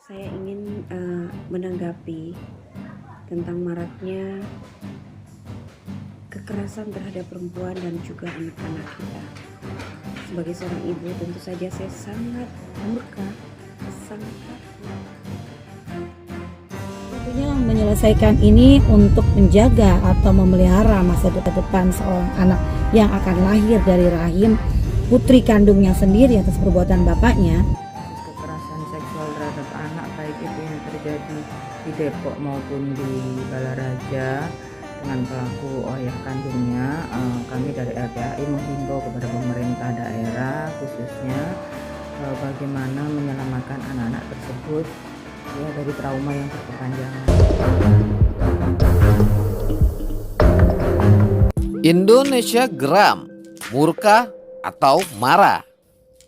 Saya ingin menanggapi tentang maraknya kekerasan terhadap perempuan dan juga anak-anak kita. Sebagai seorang ibu, tentu saja saya sangat murka, sangat Tentunya menyelesaikan ini untuk menjaga atau memelihara masa depan seorang anak yang akan lahir dari rahim putri kandungnya sendiri atas perbuatan bapaknya. Kekerasan seksual terhadap anak baik itu yang terjadi di Depok maupun di Balaraja dengan pelaku ayah kandungnya, kami dari LPAI menghimbau kepada pemerintah daerah khususnya bagaimana menyelamatkan anak-anak tersebut ya dari trauma yang berkepanjangan. Indonesia geram, murka, atau marah.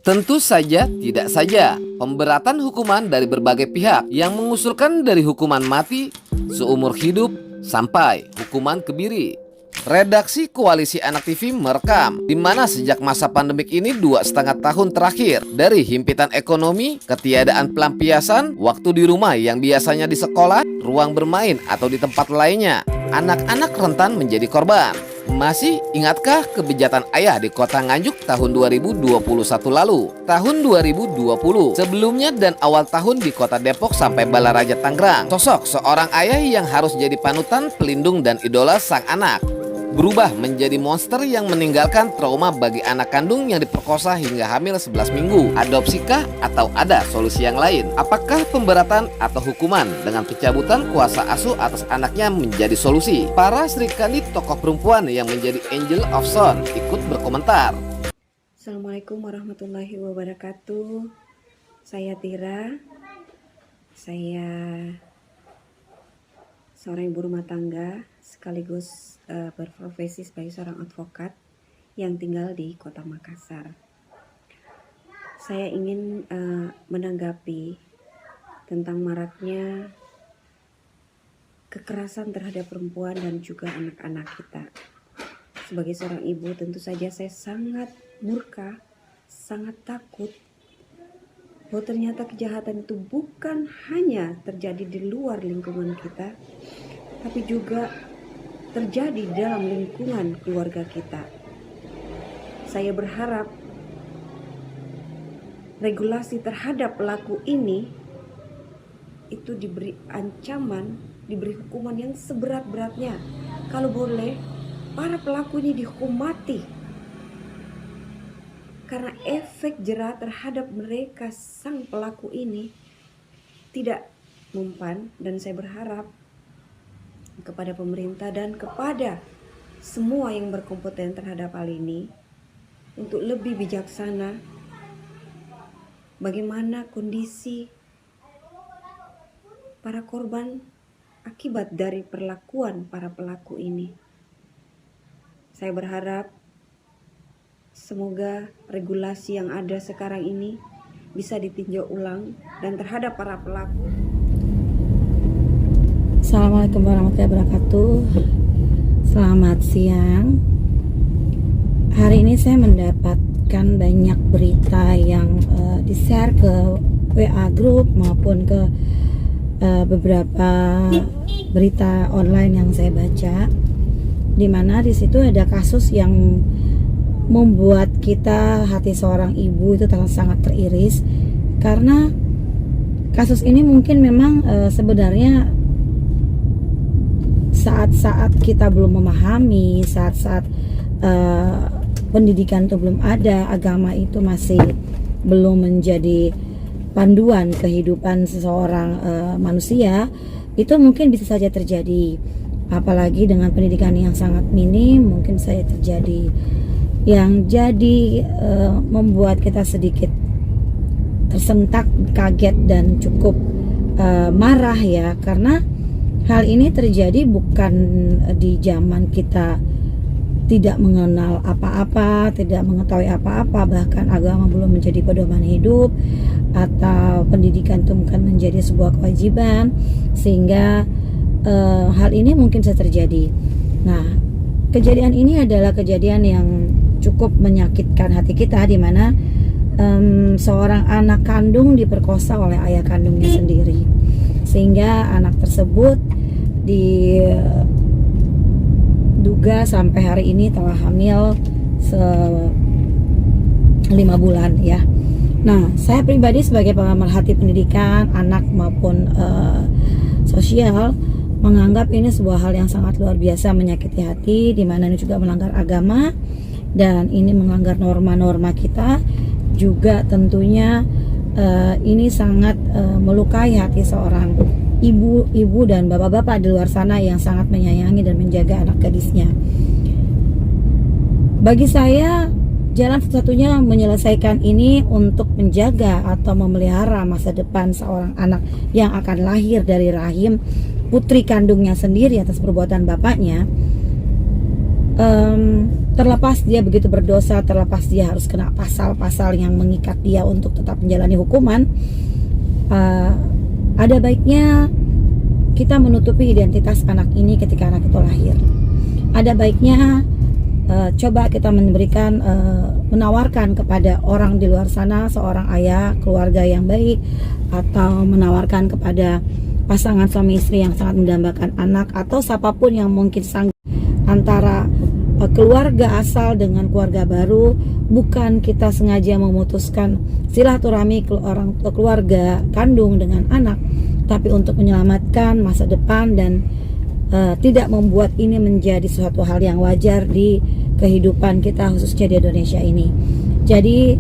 Tentu saja tidak saja pemberatan hukuman dari berbagai pihak yang mengusulkan dari hukuman mati, seumur hidup, sampai hukuman kebiri. Redaksi Koalisi Anak TV merekam di mana sejak masa pandemik ini 2,5 tahun terakhir, dari himpitan ekonomi, ketiadaan pelampiasan, waktu di rumah yang biasanya di sekolah, ruang bermain atau di tempat lainnya, anak-anak rentan menjadi korban. Masih ingatkah kebejatan ayah di kota Nganjuk tahun 2021 lalu? Tahun 2020 sebelumnya dan awal tahun di kota Depok sampai Balaraja Tangerang. Sosok seorang ayah yang harus jadi panutan, pelindung dan idola sang anak berubah menjadi monster yang meninggalkan trauma bagi anak kandung yang diperkosa hingga hamil 11 minggu. Adopsikah atau ada solusi yang lain? Apakah pemberatan atau hukuman dengan pencabutan kuasa asuh atas anaknya menjadi solusi? Para serikandi tokoh perempuan yang menjadi Angel of Son ikut berkomentar. Assalamualaikum warahmatullahi wabarakatuh. Saya Tira. Saya seorang ibu rumah tangga sekaligus berprofesi sebagai seorang advokat yang tinggal di Kota Makassar. Saya ingin menanggapi tentang maraknya kekerasan terhadap perempuan dan juga anak-anak kita. Sebagai seorang ibu, tentu saja saya sangat murka, sangat takut bahwa ternyata kejahatan itu bukan hanya terjadi di luar lingkungan kita, tapi juga terjadi dalam lingkungan keluarga kita. Saya berharap regulasi terhadap pelaku ini itu diberi ancaman, diberi hukuman yang seberat-beratnya. Kalau boleh, para pelaku ini dihukum mati. Karena efek jera terhadap mereka sang pelaku ini tidak mempan, dan saya berharap kepada pemerintah dan kepada semua yang berkompeten terhadap hal ini untuk lebih bijaksana bagaimana kondisi para korban akibat dari perlakuan para pelaku ini. Saya berharap semoga regulasi yang ada sekarang ini bisa ditinjau ulang dan terhadap para pelaku. Assalamualaikum warahmatullahi wabarakatuh. Selamat siang. Hari ini saya mendapatkan banyak berita yang di-share ke WA group maupun ke beberapa berita online yang saya baca, di mana di situ ada kasus yang membuat kita, hati seorang ibu itu sangat teriris, karena kasus ini mungkin memang sebenarnya saat-saat kita belum memahami, saat-saat pendidikan itu belum ada, agama itu masih belum menjadi panduan kehidupan seseorang manusia, itu mungkin bisa saja terjadi. Apalagi dengan pendidikan yang sangat minim, mungkin saja terjadi. Yang jadi membuat kita sedikit tersentak, kaget dan cukup marah ya, karena hal ini terjadi bukan di zaman kita tidak mengenal apa-apa, tidak mengetahui apa-apa, bahkan agama belum menjadi pedoman hidup, atau pendidikan itu bukan menjadi sebuah kewajiban, sehingga hal ini mungkin bisa terjadi. Nah, kejadian ini adalah kejadian yang cukup menyakitkan hati kita, di mana seorang anak kandung diperkosa oleh ayah kandungnya sendiri, sehingga anak tersebut diduga sampai hari ini telah hamil 5 bulan ya. Nah, saya pribadi sebagai pemerhati pendidikan anak maupun sosial menganggap ini sebuah hal yang sangat luar biasa, menyakiti hati, di mana ini juga melanggar agama dan ini melanggar norma-norma kita. Juga tentunya ini sangat melukai hati seorang ibu dan bapak-bapak di luar sana yang sangat menyayangi dan menjaga anak gadisnya. Bagi saya, jalan satu-satunya menyelesaikan ini untuk menjaga atau memelihara masa depan seorang anak yang akan lahir dari rahim putri kandungnya sendiri atas perbuatan bapaknya. Terlepas dia begitu berdosa, terlepas dia harus kena pasal-pasal yang mengikat dia untuk tetap menjalani hukuman, ada baiknya kita menutupi identitas anak ini ketika anak itu lahir. Ada baiknya coba kita menawarkan kepada orang di luar sana, seorang ayah keluarga yang baik, atau menawarkan kepada pasangan suami istri yang sangat mendambakan anak, atau siapapun yang mungkin sanggup, antara keluarga asal dengan keluarga baru. Bukan kita sengaja memutuskan silaturahmi keluarga kandung dengan anak, tapi untuk menyelamatkan masa depan dan tidak membuat ini menjadi suatu hal yang wajar di kehidupan kita, khususnya di Indonesia ini. Jadi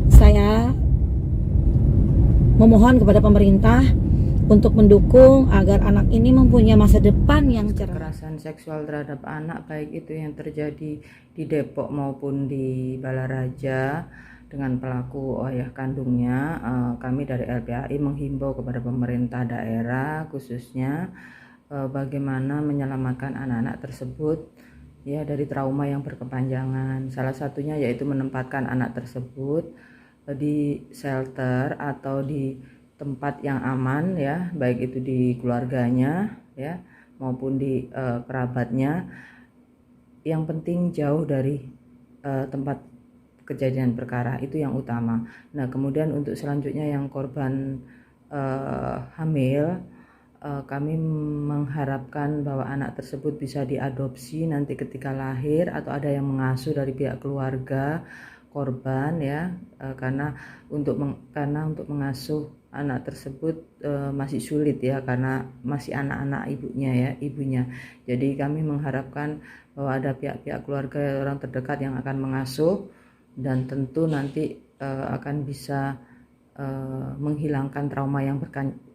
saya memohon kepada pemerintah untuk mendukung agar anak ini mempunyai masa depan yang cerah. Kekerasan seksual terhadap anak, baik itu yang terjadi di Depok maupun di Balaraja dengan pelaku ayah kandungnya, kami dari LPAI menghimbau kepada pemerintah daerah khususnya bagaimana menyelamatkan anak-anak tersebut ya dari trauma yang berkepanjangan. Salah satunya yaitu menempatkan anak tersebut di shelter atau di tempat yang aman ya, baik itu di keluarganya ya maupun di kerabatnya. Yang penting jauh dari tempat kejadian perkara, itu yang utama. Nah, kemudian untuk selanjutnya yang korban hamil, kami mengharapkan bahwa anak tersebut bisa diadopsi nanti ketika lahir, atau ada yang mengasuh dari pihak keluarga korban ya, karena untuk mengasuh anak tersebut masih sulit ya, karena masih anak-anak ibunya. Jadi kami mengharapkan bahwa ada pihak-pihak keluarga, orang terdekat yang akan mengasuh, dan tentu nanti akan bisa menghilangkan trauma yang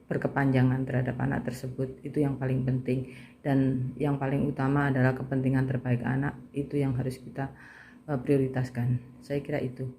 berkepanjangan terhadap anak tersebut. Itu yang paling penting, dan yang paling utama adalah kepentingan terbaik anak, itu yang harus kita prioritaskan. Saya kira itu.